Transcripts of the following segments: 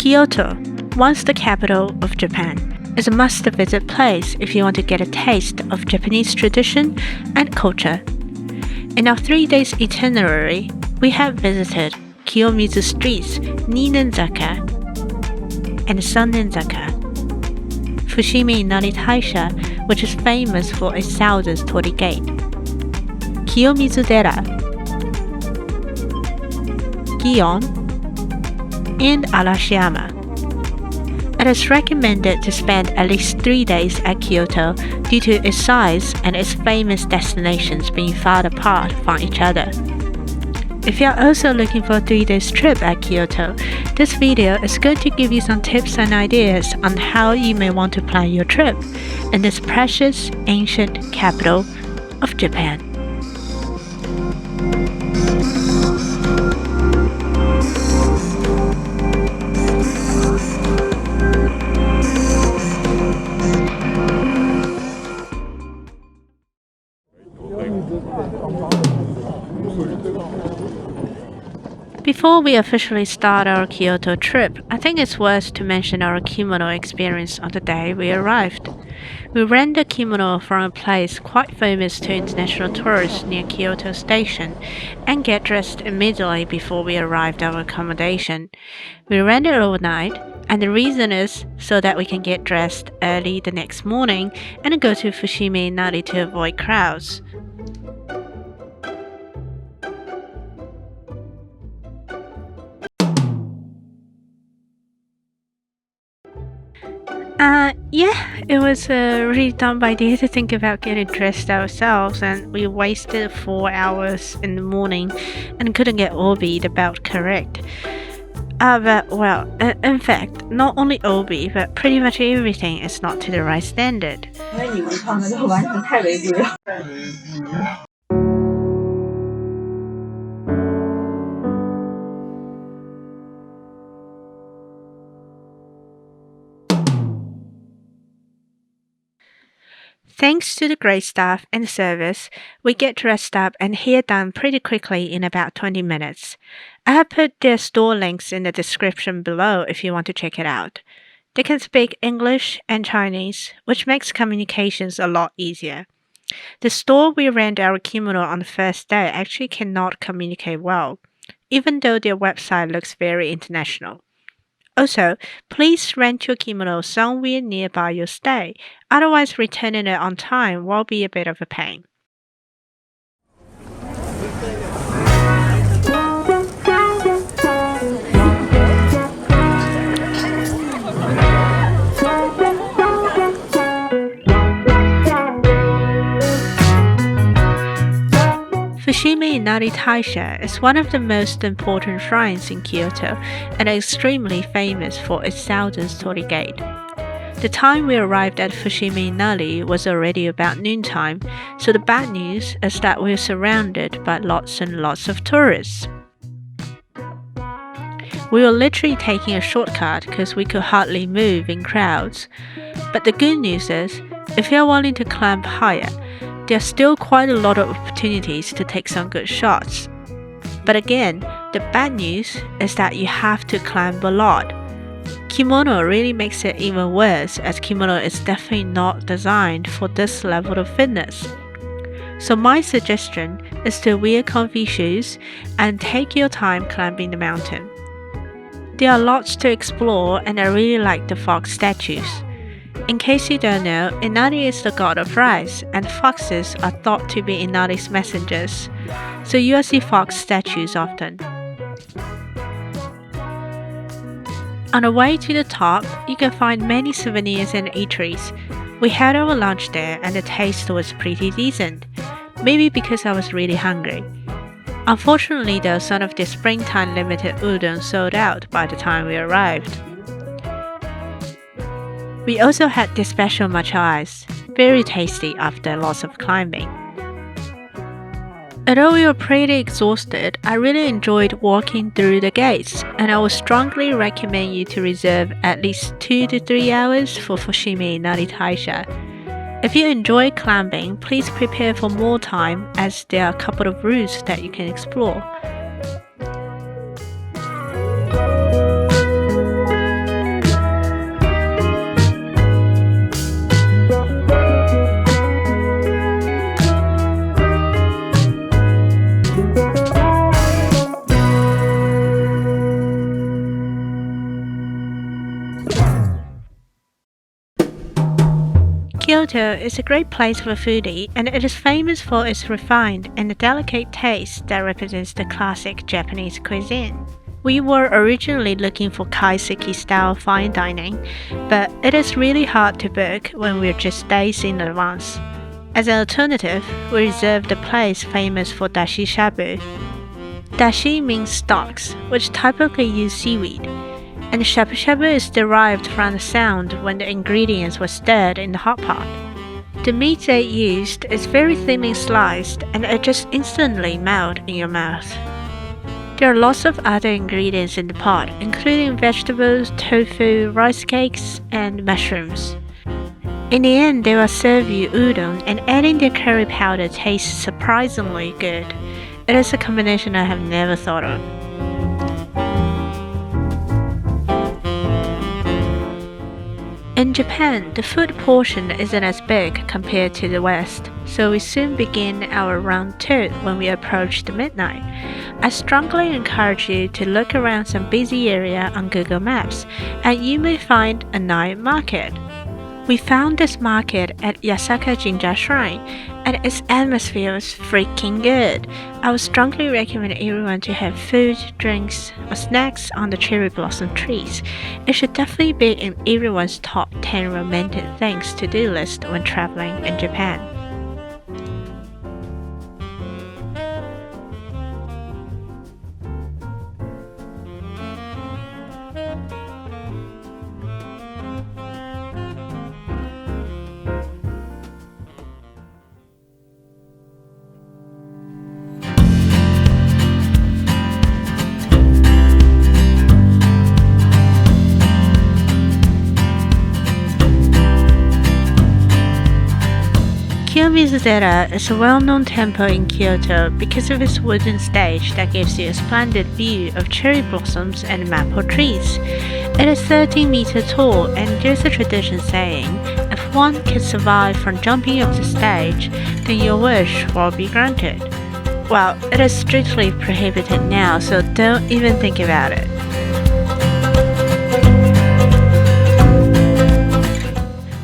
Kyoto, once the capital of Japan, is a must-visit place if you want to get a taste of Japanese tradition and culture. In our 3 days itinerary, we have visited Kiyomizu Streets, Ninenzaka, and Sonnenzaka, Fushimi Inari Taisha, which is famous for its thousands torii gate, Kiyomizu Dera, Gion, and Arashiyama. It is recommended to spend at least 3 days at Kyoto due to its size and its famous destinations being far apart from each other. If you are also looking for a 3 days trip at Kyoto, this video is going to give you some tips and ideas on how you may want to plan your trip in this precious ancient capital of Japan. Before we officially start our Kyoto trip, I think it's worth to mention our kimono experience on the day we arrived. We rented a kimono from a place quite famous to international tourists near Kyoto Station and get dressed immediately before we arrived at our accommodation. We rented overnight, and the reason is so that we can get dressed early the next morning and go to Fushimi Inari to avoid crowds. It was a really dumb idea to think about getting dressed ourselves, and we wasted 4 hours in the morning and couldn't get obi the belt correct. In fact, not only obi, but pretty much everything is not to the right standard. Thanks to the great staff and service, we get dressed up and hair done pretty quickly in about 20 minutes. I have put their store links in the description below if you want to check it out. They can speak English and Chinese, which makes communications a lot easier. The store we rent our kimono on the first day actually cannot communicate well, even though their website looks very international. Also, please rent your kimono somewhere nearby your stay, otherwise returning it on time will be a bit of a pain. Fushimi Inari Taisha is one of the most important shrines in Kyoto and extremely famous for its thousands torii gate. The time we arrived at Fushimi Inari was already about noontime, so the bad news is that we were surrounded by lots and lots of tourists. We were literally taking a shortcut because we could hardly move in crowds. But the good news is, if you're wanting to climb higher, there are still quite a lot of opportunities to take some good shots. But again, the bad news is that you have to climb a lot. Kimono really makes it even worse, as kimono is definitely not designed for this level of fitness. So my suggestion is to wear comfy shoes and take your time climbing the mountain. There are lots to explore, and I really like the fox statues. In case you don't know, Inari is the god of rice, and foxes are thought to be Inari's messengers, so you'll see fox statues often. On the way to the top, you can find many souvenirs and eateries. We had our lunch there, and the taste was pretty decent, maybe because I was really hungry. Unfortunately though, some of the springtime limited udon sold out by the time we arrived. We also had the special matcha ice, very tasty after lots of climbing. Although we were pretty exhausted, I really enjoyed walking through the gates, and I would strongly recommend you to reserve at least 2 to 3 hours for Fushimi Inari Taisha. If you enjoy climbing, please prepare for more time, as there are a couple of routes that you can explore. Kyoto is a great place for a foodie, and it is famous for its refined and delicate taste that represents the classic Japanese cuisine. We were originally looking for kaiseki style fine dining, but it is really hard to book when we're just days in advance. As an alternative, we reserved a place famous for dashi shabu. Dashi means stocks, which typically use seaweed, and shabu shabu is derived from the sound when the ingredients were stirred in the hot pot. The meat they used is very thinly sliced, and it just instantly melts in your mouth. There are lots of other ingredients in the pot, including vegetables, tofu, rice cakes, and mushrooms. In the end, they will serve you udon, and adding their curry powder tastes surprisingly good. It is a combination I have never thought of. In Japan, the food portion isn't as big compared to the West, so we soon begin our round 2 when we approach the midnight. I strongly encourage you to look around some busy area on Google Maps, and you may find a night market. We found this market at Yasaka Jinja Shrine, and its atmosphere was freaking good. I would strongly recommend everyone to have food, drinks, or snacks on the cherry blossom trees. It should definitely be in everyone's top 10 romantic things to do list when traveling in Japan. Kiyomizu-dera is a well-known temple in Kyoto because of its wooden stage that gives you a splendid view of cherry blossoms and maple trees. It is 13 meters tall, and there's a tradition saying, if one can survive from jumping off the stage, then your wish will be granted. Well, it is strictly prohibited now, so don't even think about it.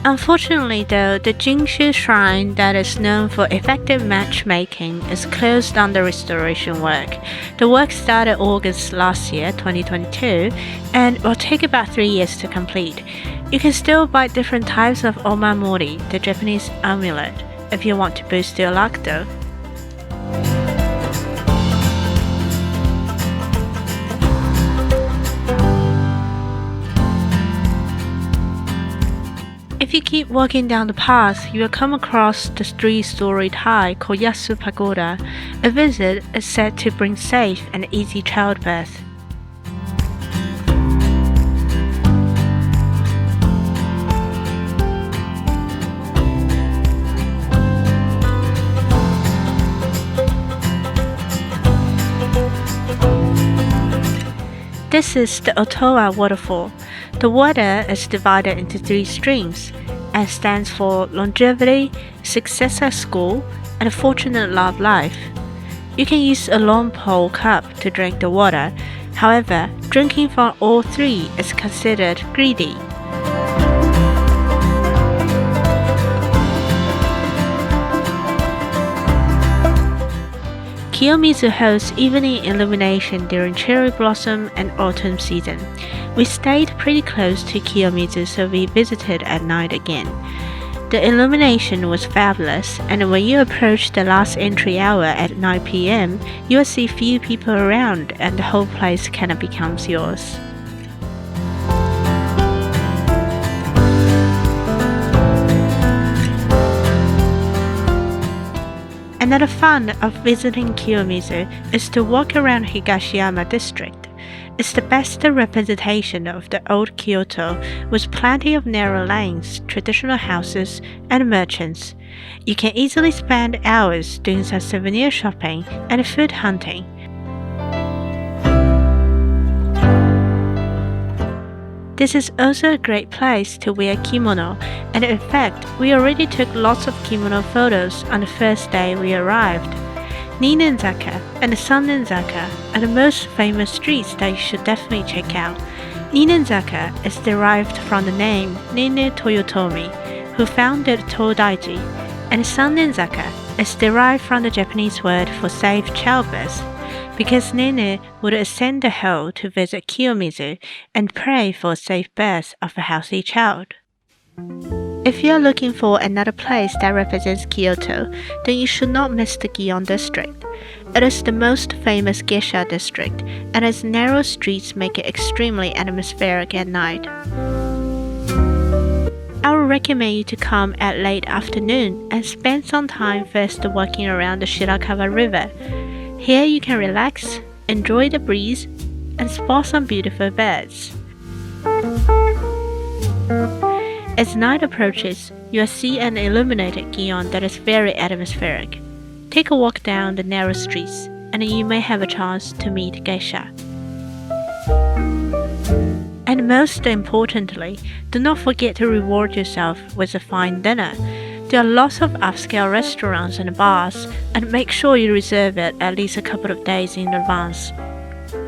Unfortunately though, the Jinshu Shrine that is known for effective matchmaking is closed under restoration work. The work started August last year, 2022, and will take about 3 years to complete. You can still buy different types of omamori, the Japanese amulet, if you want to boost your luck though. If you keep walking down the path, you will come across the 3-storied high Koyasu Pagoda. A visit is said to bring safe and easy childbirth. This is the Otowa waterfall. The water is divided into 3 streams and stands for longevity, success at school, and a fortunate love life. You can use a long pole cup to drink the water. However, drinking from all 3 is considered greedy. Kiyomizu hosts evening illumination during cherry blossom and autumn season. We stayed pretty close to Kiyomizu, so we visited at night again. The illumination was fabulous, and when you approach the last entry hour at 9 p.m., you will see few people around and the whole place kind of becomes yours. Another fun of visiting Kiyomizu is to walk around Higashiyama district. It's the best representation of the old Kyoto, with plenty of narrow lanes, traditional houses, and merchants. You can easily spend hours doing some souvenir shopping and food hunting. This is also a great place to wear kimono, and in fact, we already took lots of kimono photos on the first day we arrived. Ninenzaka and Sannenzaka are the most famous streets that you should definitely check out. Ninenzaka is derived from the name Nene Toyotomi, who founded Todaiji, and Sannenzaka is derived from the Japanese word for safe childbirth, because Nene would ascend the hill to visit Kiyomizu and pray for a safe birth of a healthy child. If you are looking for another place that represents Kyoto, then you should not miss the Gion district. It is the most famous geisha district, and its narrow streets make it extremely atmospheric at night. I would recommend you to come at late afternoon and spend some time first walking around the Shirakawa River. Here you can relax, enjoy the breeze, and spot some beautiful birds. As night approaches, you will see an illuminated Gion that is very atmospheric. Take a walk down the narrow streets, and you may have a chance to meet geisha. And most importantly, do not forget to reward yourself with a fine dinner. There are lots of upscale restaurants and bars, and make sure you reserve it at least a couple of days in advance.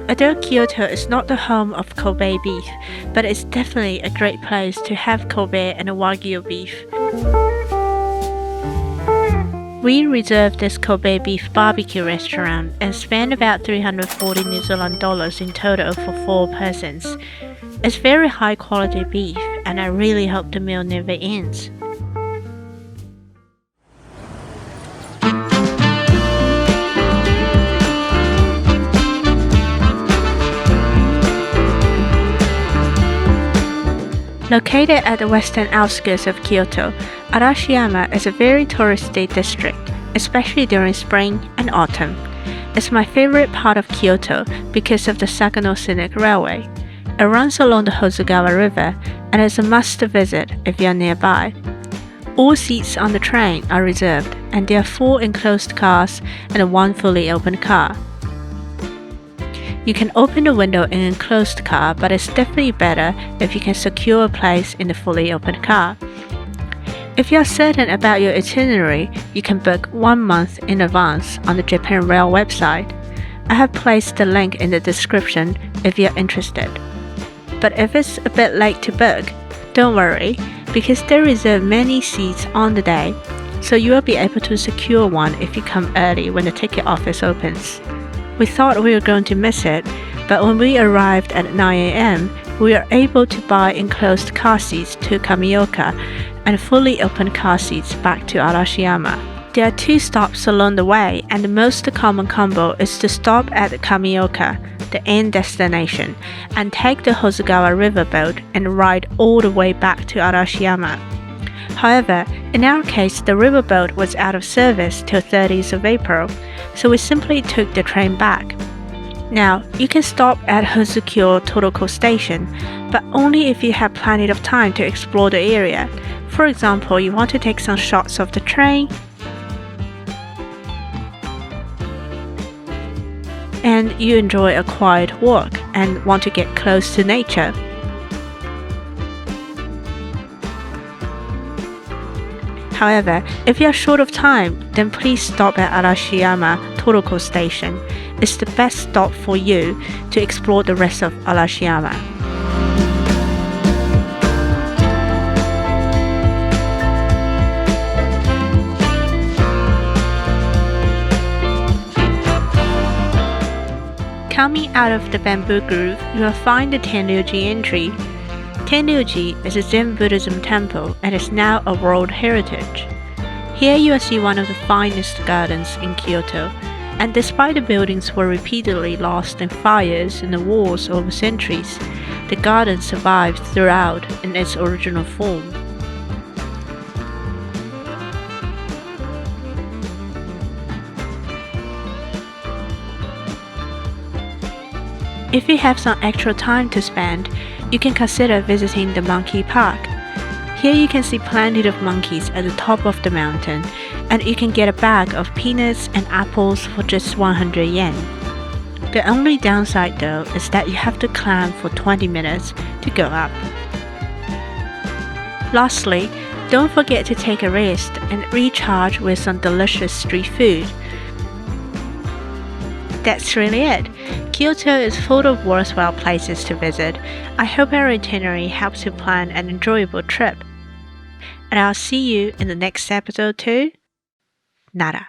Although Kyoto is not the home of Kobe beef, but it's definitely a great place to have Kobe and Wagyu beef. We reserved this Kobe beef barbecue restaurant and spent about 340 New Zealand dollars in total for 4 persons. It's very high quality beef, and I really hope the meal never ends. Located at the western outskirts of Kyoto, Arashiyama is a very touristy district, especially during spring and autumn. It's my favorite part of Kyoto because of the Sagano Scenic Railway. It runs along the Hozugawa River and is a must visit if you are nearby. All seats on the train are reserved, and there are 4 enclosed cars and 1 fully open car. You can open the window in an enclosed car, but it's definitely better if you can secure a place in the fully open car. If you are certain about your itinerary, you can book 1 month in advance on the Japan Rail website. I have placed the link in the description if you are interested. But if it's a bit late to book, don't worry, because they reserve many seats on the day, so you will be able to secure one if you come early when the ticket office opens. We thought we were going to miss it, but when we arrived at 9 a.m., we were able to buy enclosed car seats to Kamioka and fully open car seats back to Arashiyama. There are 2 stops along the way, and the most common combo is to stop at Kamioka, the end destination, and take the Hozugawa riverboat and ride all the way back to Arashiyama. However, in our case, the riverboat was out of service till 30th of April, so we simply took the train back. Now, you can stop at Hozukyo Toroko Station, but only if you have plenty of time to explore the area. For example, you want to take some shots of the train, and you enjoy a quiet walk and want to get close to nature. However, if you are short of time, then please stop at Arashiyama Toroko Station. It's the best stop for you to explore the rest of Arashiyama. Coming out of the bamboo grove, you will find the Tenryuji entry. Tenryuji is a Zen Buddhism temple and is now a World Heritage. Here you will see one of the finest gardens in Kyoto, and despite the buildings were repeatedly lost in fires and the wars over centuries, the garden survived throughout in its original form. If you have some extra time to spend, you can consider visiting the Monkey Park. Here you can see plenty of monkeys at the top of the mountain, and you can get a bag of peanuts and apples for just 100 yen. The only downside though is that you have to climb for 20 minutes to go up. Lastly, don't forget to take a rest and recharge with some delicious street food. That's really it. Kyoto is full of worthwhile places to visit. I hope our itinerary helps you plan an enjoyable trip. and I'll see you in the next episode too. Nada.